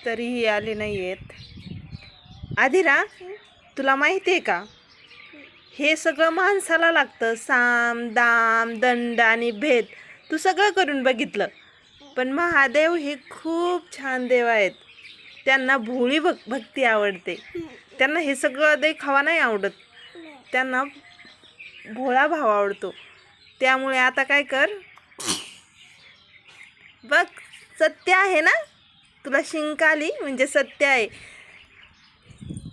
तरीही आले नाही आहेत. आधिरा, तुला माहिती आहे का, हे सगळं माणसाला लागतं. साम दाम दंड आणि भेद तू सगळं करून बघितलं, पण महादेव हे खूप छान देव आहेत. त्यांना भोळी भक्ती आवडते. त्यांना हे सगळं देखावा नाही आवडत, त्यांना भोळा भाव आवडतो. त्यामुळे आता काय कर, बघ, सत्य आहे ना, तुला शिंक आली म्हणजे सत्य आहे.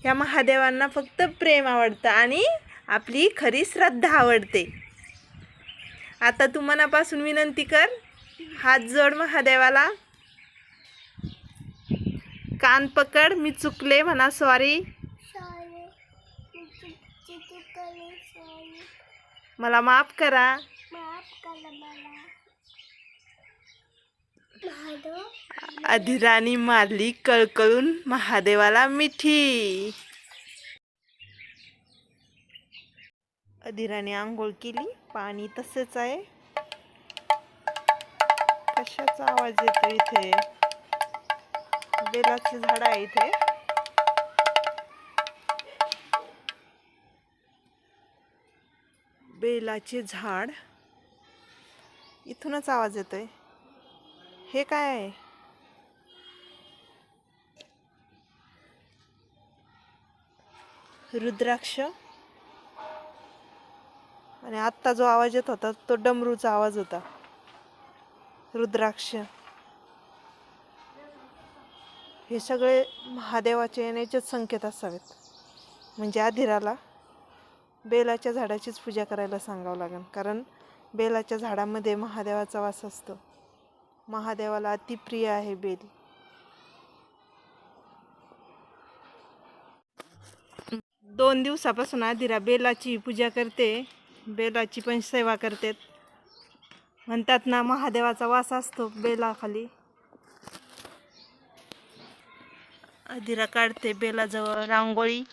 ह्या महादेवांना फक्त प्रेम आवडतं आणि आपली खरी श्रद्धा आवडते. आता तू मनापासून विनंती कर, हात जोड महादेवाला, कान पकड, मी चुकले म्हणा, सॉरी, मला माफ करा. अधिरानी मारली कळकळून महादेवाला मिठी. अधिराने आंघोळ केली, पाणी तसेच आहे. कशाचा आवाज येतो इथे? बेलाचे झाड आहे इथे. बेलाचे झाड, इथूनच आवाज येतोय. हे काय आहे? रुद्राक्ष. आणि आत्ता जो आवाज येत होता तो डमरूचा आवाज होता. रुद्राक्ष हे सगळे महादेवाचे येण्याचेच संकेत असावेत. म्हणजे अधिराला बेलाच्या झाडाचीच पूजा करायला सांगावं लागेल, कारण बेलाच्या झाडामध्ये महादेवाचा वास असतो. महादेवाला अतिप्रिय आहे बेल. 2 दिवसापासून अधिरा बेलाची पूजा करते, बेलाची पण सेवा करते. म्हणतात ना, महादेवाचा वास असतो बेलाखाली. अधिरा काढते बेलाजवळ रांगोळी.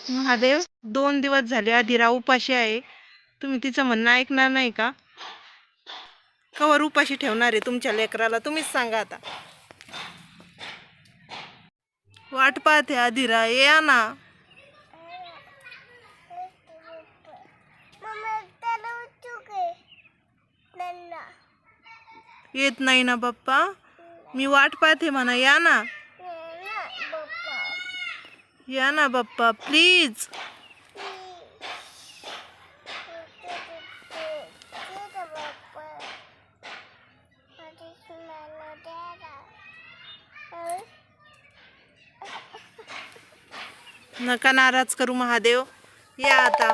महादेव, 2 दिवस झाले अधिरा उपाशी आहे. तुम्ही तिचं म्हणणं ऐकणार नाही का? कवर उपाशी ठेवणार आहे तुमच्या लेकराला? तुम्हीच सांगा आता. वाट पाहते अधिरा, या ना. येत नाही ना बाप्पा, मी वाट पाहते म्हणा, या ना. या ना बाप्पा, प्लीज. नका नाराज करू महादेव, या आता.